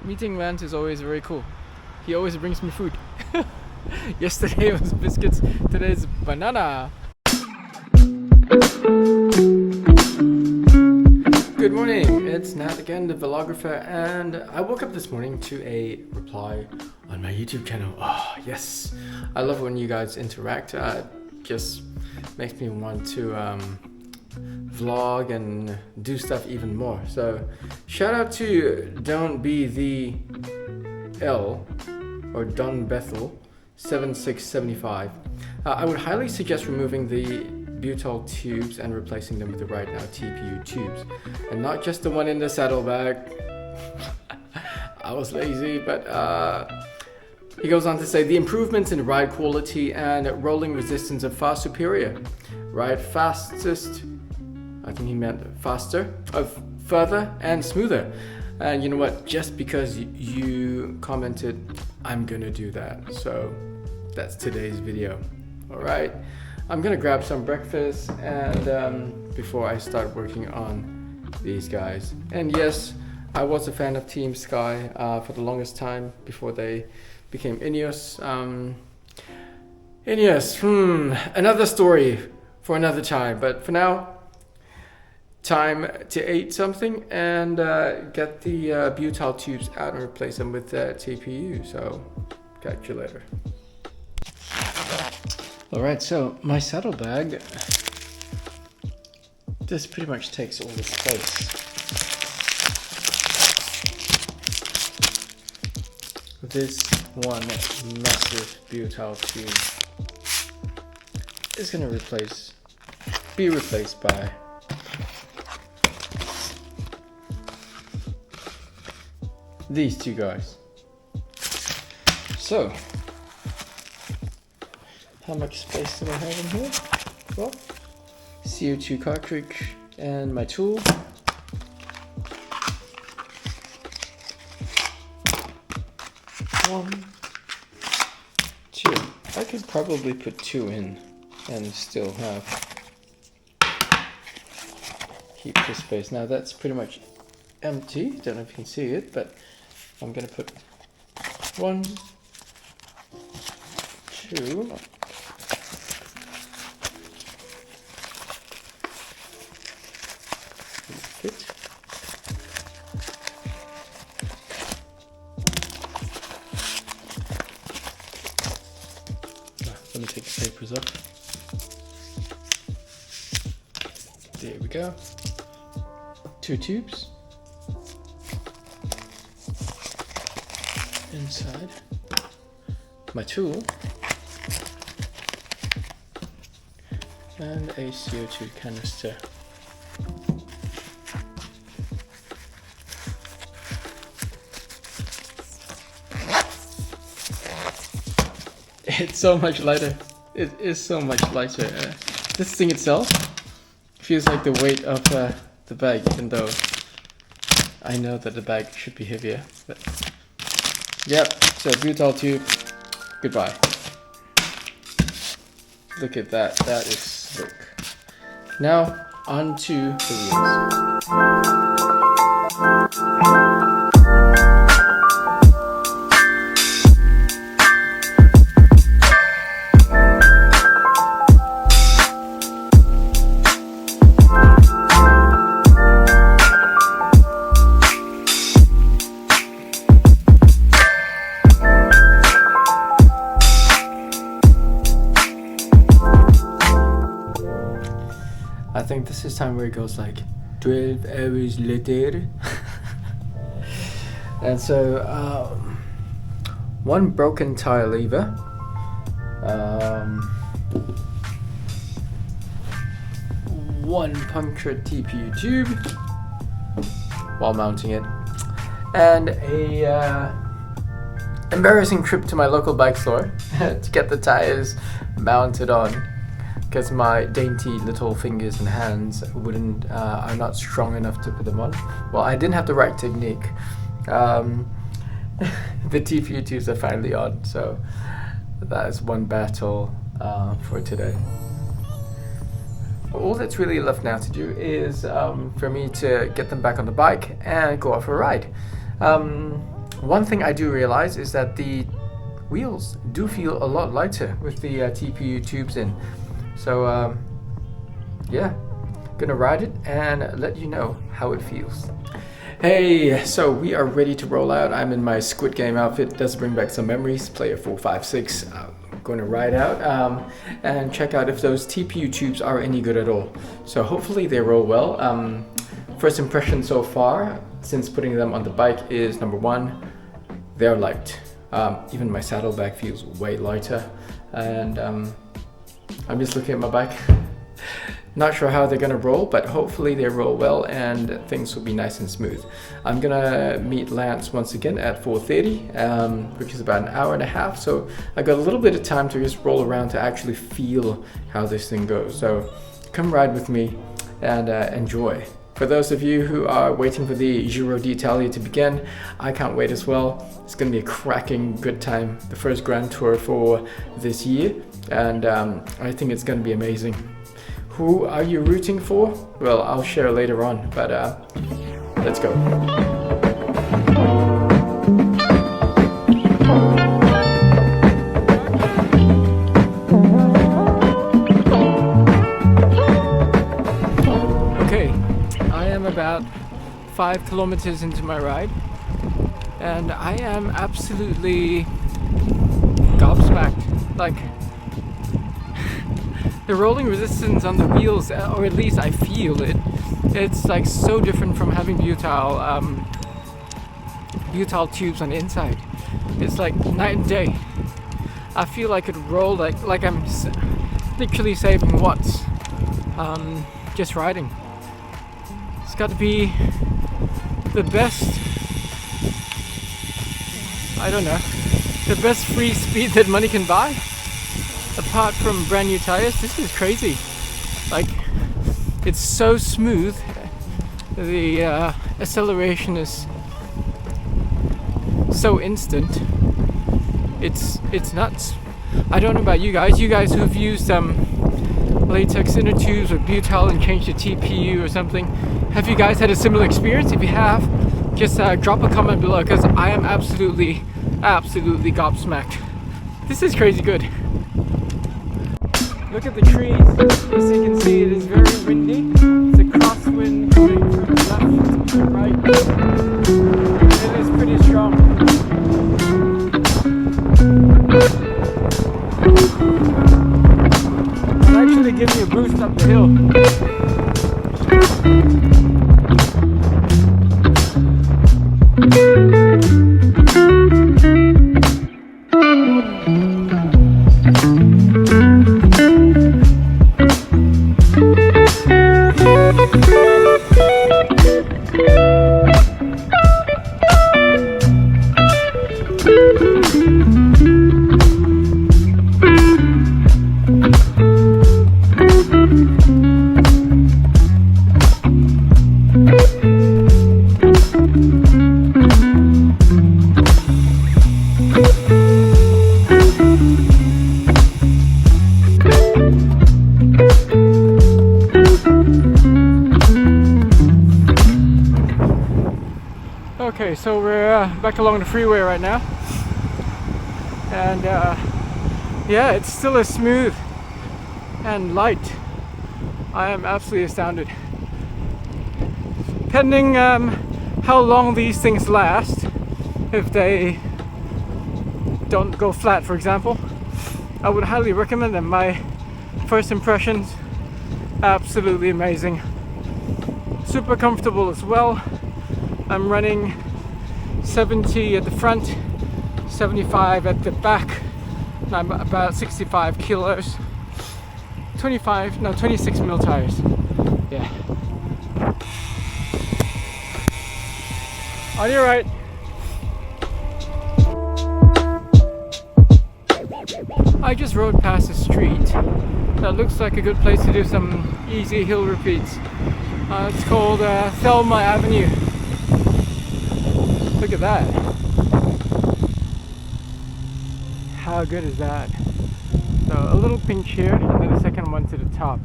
Meeting Vance is always very cool. He always brings me food. Yesterday it was biscuits, today it's banana. Good morning, it's Nat again, the VeloGrapher, and I woke up this morning to a reply on my YouTube channel. Oh yes, I love when you guys interact. It just makes me want to vlog and do stuff even more. So shout out to Don't Be the L or Don Bethel 7675. I would highly suggest removing the butyl tubes and replacing them with the RideNow TPU tubes, and not just the one in the saddlebag. I was lazy, but he goes on to say the improvements in ride quality and rolling resistance are far superior. Ride fastest, I think he meant faster, further and smoother. And you know what, just because you commented, I'm gonna do that. So that's today's video. All right, I'm gonna grab some breakfast and before I start working on these guys. And yes, I was a fan of Team Sky for the longest time before they became Ineos. Another story for another time, but for now, time to eat something and get the butyl tubes out and replace them with TPU. So catch you later. Alright, so my saddlebag, this pretty much takes all the space. This one massive butyl tube is going to be replaced by these two guys. So, how much space do I have in here? Well, CO2 cartridge and my tool. One, two. I could probably put two in and still keep the space. Now that's pretty much empty. Don't know if you can see it, but I'm gonna put one, two. Fit. Let me take the papers off. There we go. Two tubes. Inside. My tool. And a CO2 canister. It's so much lighter. It is so much lighter. This thing itself feels like the weight of the bag, even though I know that the bag should be heavier. But yep, so butyl tube, goodbye. Look at that, that is slick. Now, on to the wheels. I think this is time where it goes like 12 hours later. And so one broken tire lever, one punctured TPU tube while mounting it, and a embarrassing trip to my local bike store to get the tires mounted on, because my dainty little fingers and hands are not strong enough to put them on. Well, I didn't have the right technique. The TPU tubes are finally on, so that is one battle for today. All that's really left now to do is for me to get them back on the bike and go off a ride. one thing I do realize is that the wheels do feel a lot lighter with the TPU tubes in. So yeah, gonna ride it and let you know how it feels. Hey, so we are ready to roll out. I'm in my Squid Game outfit. Does bring back some memories. Player 456. I'm going to ride out and check out if those TPU tubes are any good at all. So hopefully they roll well. First impression so far, since putting them on the bike, is number one, they're light. Even my saddlebag feels way lighter. And I'm just looking at my bike. Not sure how they're gonna roll, but hopefully they roll well and things will be nice and smooth. I'm gonna meet Lance once again at 4:30, which is about an hour and a half. So I got a little bit of time to just roll around to actually feel how this thing goes. So come ride with me and enjoy. For those of you who are waiting for the Giro d'Italia to begin, I can't wait as well. It's gonna be a cracking good time. The first Grand Tour for this year, and I think it's gonna be amazing. Who are you rooting for? Well, I'll share later on, but let's go. Okay, I am about 5 kilometers into my ride, and I am absolutely gobsmacked. Like, the rolling resistance on the wheels, or at least I feel it, it's like so different from having butyl tubes on the inside. It's like night and day. I feel I could roll like I'm literally saving watts just riding. It's got to be the best, I don't know, the best free speed that money can buy. Apart from brand new tires, this is crazy. Like, it's so smooth. The acceleration is so instant. It's nuts. I don't know about you guys. You guys who've used latex inner tubes or butyl and changed the TPU or something, have you guys had a similar experience? If you have, just drop a comment below, because I am absolutely gobsmacked. This is crazy good. Look at the trees. As you can see, it is very windy. It's a crosswind coming from left to right. It is pretty strong. It's actually giving me a boost up the hill. Okay, so we're back along the freeway right now, and yeah, it's still as smooth and light. I am absolutely astounded. Depending how long these things last, if they don't go flat, for example, I would highly recommend them. My first impressions, absolutely amazing. Super comfortable as well. I'm running 70 at the front, 75 at the back, and I'm about 65 kilos. 26 mil tires. Yeah. On your right. I just rode past a street that looks like a good place to do some easy hill repeats. It's called Thelma Avenue. Look at that. How good is that? So a little pinch here, and then a second one to the top.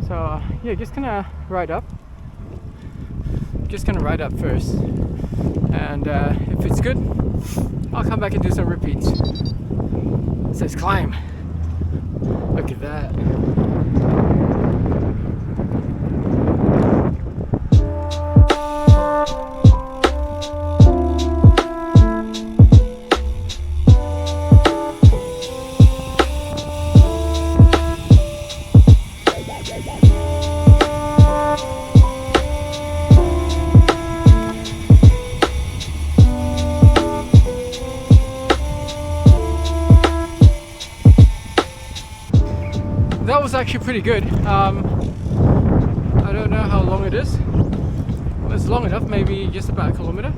So yeah, just gonna ride up. Just gonna ride up first. and if it's good, I'll come back and do some repeats. It says climb. Look at that. That was actually pretty good. I don't know how long it is. It's long enough, maybe just about a kilometer.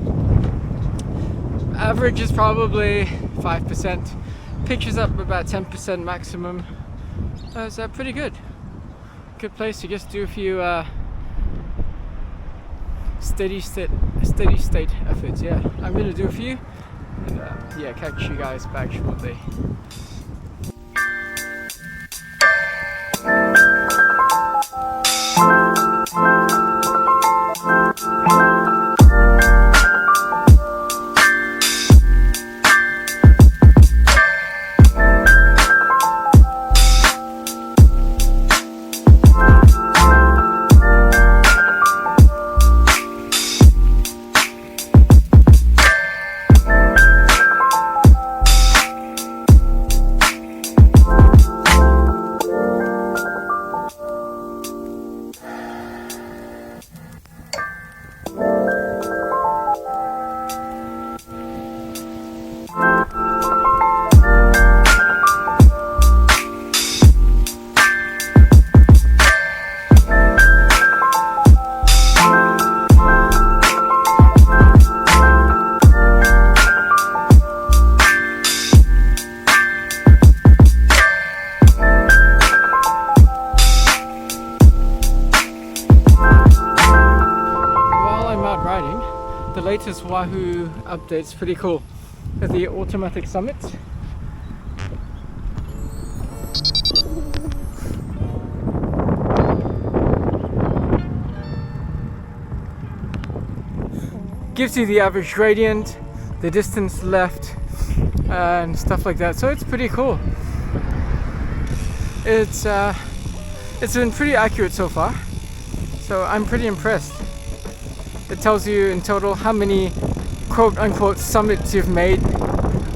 Average is probably 5%. Pictures up about 10% maximum. That's pretty good. Good place to just do a few steady state efforts. Yeah, I'm gonna do a few, and yeah, catch you guys back shortly. The latest Wahoo update's pretty cool. The automatic summit. Gives you the average gradient, the distance left, and stuff like that. So it's pretty cool. It's been pretty accurate so far. So I'm pretty impressed. It tells you in total how many quote-unquote summits you've made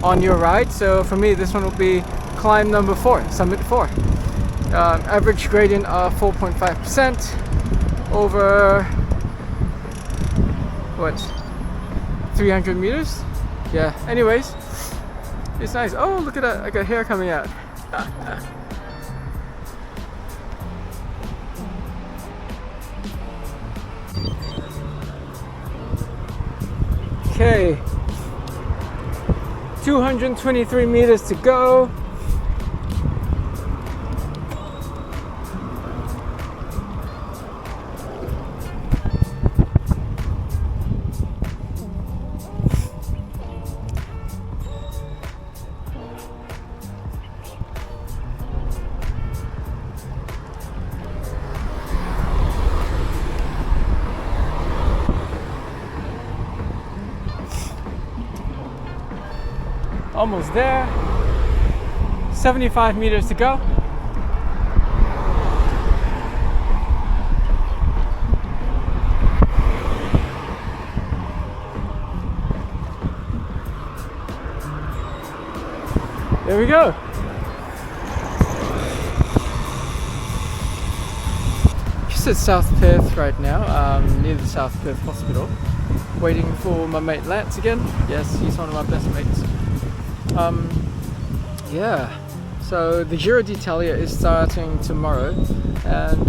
on your ride. So for me, this one will be climb number 4, summit 4. Average gradient of 4.5% over, what, 300 meters? Yeah, anyways, it's nice. Oh, look at that, I got hair coming out. Okay, 223 meters to go. Almost there. 75 meters to go. There we go. Just at South Perth right now, near the South Perth Hospital, waiting for my mate Lance again. Yes, he's one of my best mates. Yeah, so the Giro d'Italia is starting tomorrow, and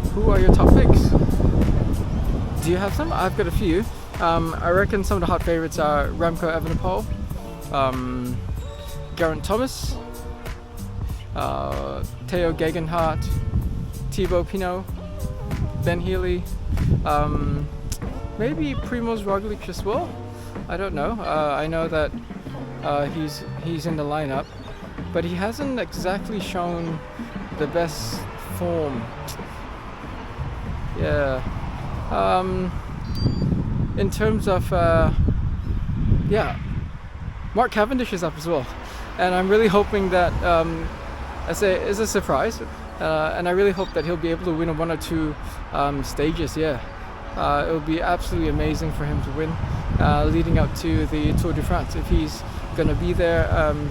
who are your top picks? Do you have some? I've got a few. I reckon some of the hot favorites are Remco Evenepoel, Geraint Thomas, Theo Gegenhardt, Thibaut Pinot, Ben Healy, maybe Primož Roglič as well. I don't know. I know that he's in the lineup, but he hasn't exactly shown the best form. Yeah. In terms of yeah, Mark Cavendish is up as well, and I'm really hoping that as a surprise, and I really hope that he'll be able to win one or two stages. Yeah, it would be absolutely amazing for him to win, leading up to the Tour de France, if he's going to be there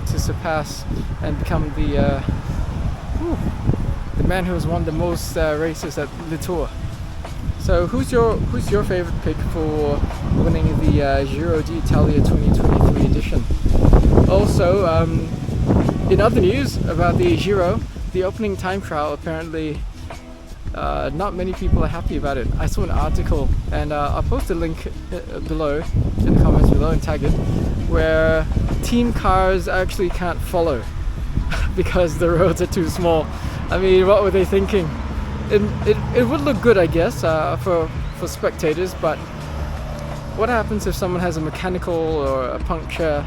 to surpass and become the man who has won the most races at the Tour. So who's your favorite pick for winning the Giro d'Italia 2023 edition? Also, in other news about the Giro, the opening time trial, apparently not many people are happy about it. I saw an article, and I'll post a link below in the comments below and tag it, where team cars actually can't follow because the roads are too small. I mean, what were they thinking? It would look good, I guess, for spectators, but what happens if someone has a mechanical or a puncture?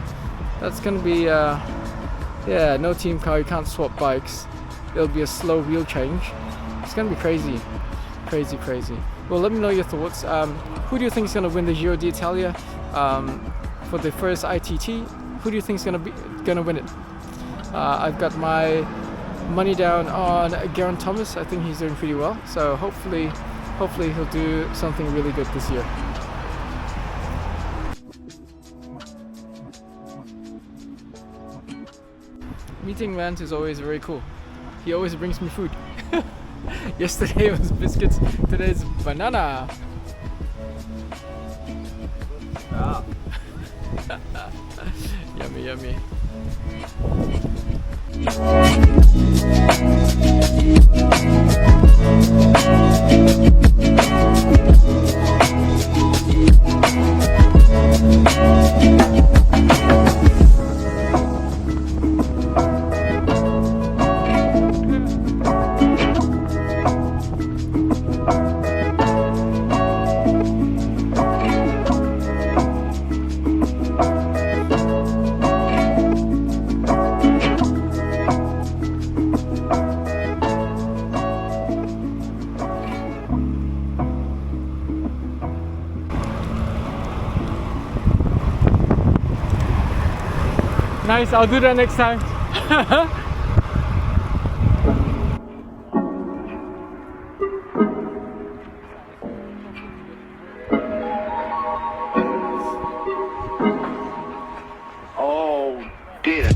That's going to be, yeah, no team car, you can't swap bikes. It'll be a slow wheel change. It's going to be crazy. Crazy, crazy. Well, let me know your thoughts. Who do you think is going to win the Giro d'Italia for the first ITT? Who do you think is going to win it? I've got my money down on Geraint Thomas. I think he's doing pretty well, so hopefully he'll do something really good this year. Meeting Lance is always very cool. He always brings me food. Yesterday it was biscuits, today's banana. Ah. Yummy, yummy. Nice, I'll do that next time. Oh dear.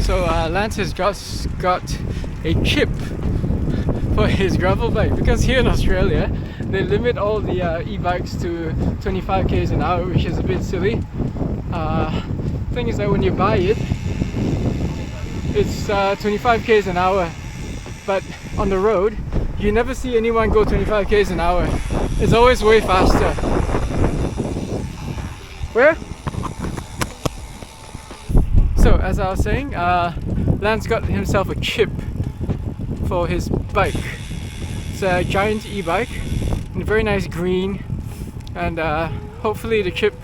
So Lance has just got a chip for his gravel bike, because here in Australia they limit all the e-bikes to 25 km an hour, which is a bit silly. Thing is that when you buy it, it's 25 km an hour, but on the road you never see anyone go 25 km an hour. It's always way faster. Where? So as I was saying, Lance got himself a chip for his bike. It's a giant e-bike in a very nice green, and hopefully the chip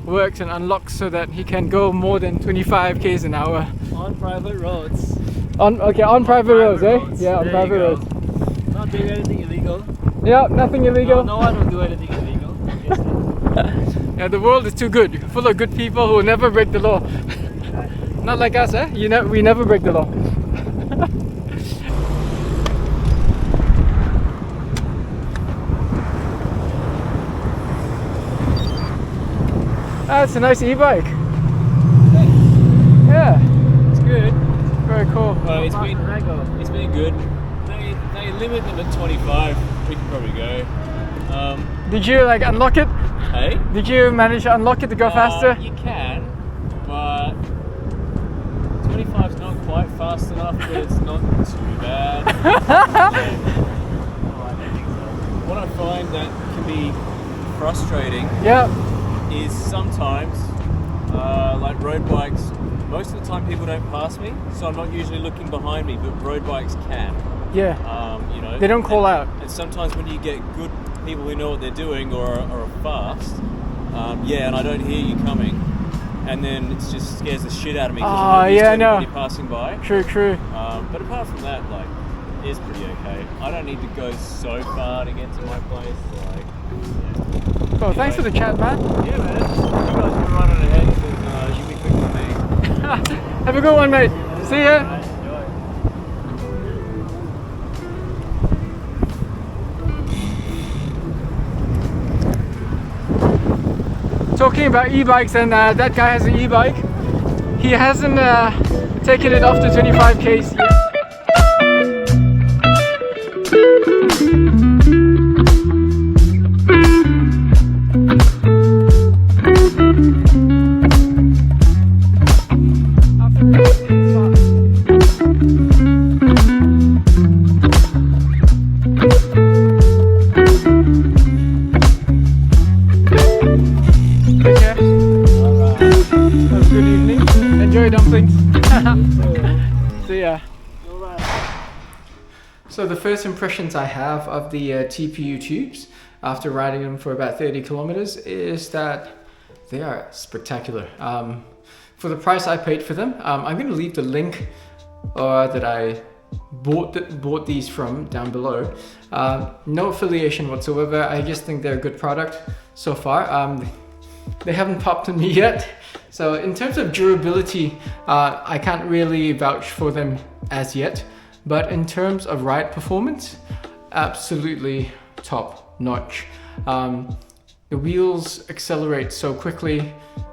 works and unlocks so that he can go more than 25 km an hour on private roads. On private roads, eh? Yeah, on private roads. Not doing anything illegal. Yeah, nothing illegal. No one will do anything illegal, obviously. Yeah, the world is too good, full of good people who will never break the law. Not like us, eh? We never break the law. That's a nice e-bike. Yeah, It's good. very cool. Well, it's been good. They limit them at 25. We can probably go. Did you like unlock it? Hey? Did you manage to unlock it to go faster? You can, but 25 is not quite fast enough, but it's not too bad. What I find that can be frustrating is sometimes, like road bikes, most of the time people don't pass me, so I'm not usually looking behind me, but road bikes can. Yeah. You know, they don't call out. And sometimes when you get good people who know what they're doing or are fast, and I don't hear you coming, and then it just scares the shit out of me because I'm not used to anybody passing by. True. But apart from that, like, is pretty okay. I don't need to go so far to get to my place. Like, yeah. Well, thanks for the chat, man. Yeah, man. You guys can run on ahead because you'll be quicker than me. Have a good one, mate. See ya. Right, enjoy. Talking about e-bikes, and that guy has an e-bike. He hasn't taken it off the 25Ks yet. See ya. So the first impressions I have of the TPU tubes after riding them for about 30 kilometers is that they are spectacular. For the price I paid for them, I'm going to leave the link that I bought these from down below. No affiliation whatsoever. I just think they're a good product so far. They haven't popped on me yet. So in terms of durability, I can't really vouch for them as yet, but in terms of ride performance, absolutely top notch. The wheels accelerate so quickly.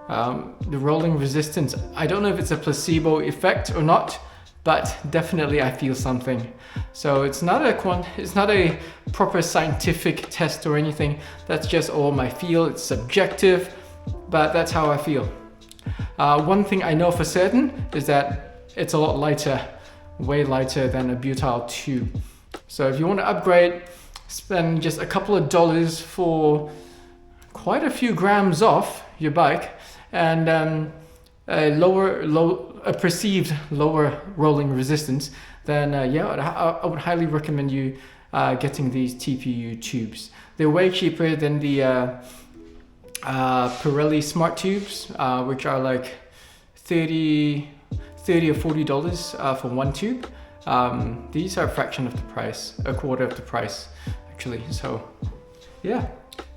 The rolling resistance, I don't know if it's a placebo effect or not, but definitely I feel something. So it's not a proper scientific test or anything. That's just all my feel. It's subjective, but that's how I feel. One thing I know for certain is that it's a lot lighter, way lighter than a butyl tube. So if you want to upgrade, spend just a couple of dollars for quite a few grams off your bike and a perceived lower rolling resistance, then yeah, I would highly recommend you getting these TPU tubes. They're way cheaper than the Pirelli Smart Tubes, which are like $30 or $40 for one tube. These are a fraction of the price, a quarter of the price actually. So yeah,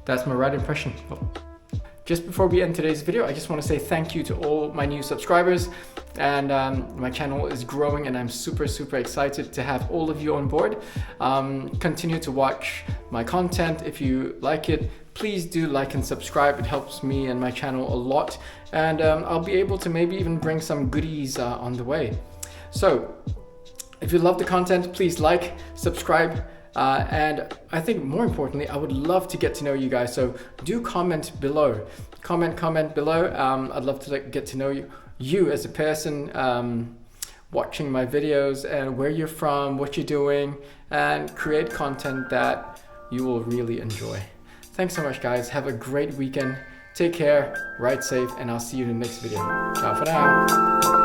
that's my ride impression. Well, just before we end today's video, I just want to say thank you to all my new subscribers, and my channel is growing and I'm super excited to have all of you on board. Continue to watch my content. If you like it, please do like and subscribe. It helps me and my channel a lot, and I'll be able to maybe even bring some goodies on the way. So if you love the content, please like, subscribe, and I think more importantly, I would love to get to know you guys. So do comment below. Comment below. I'd love to get to know you as a person watching my videos, and where you're from, what you're doing, and create content that you will really enjoy. Thanks so much, guys. Have a great weekend. Take care, ride safe, and I'll see you in the next video. Ciao for now.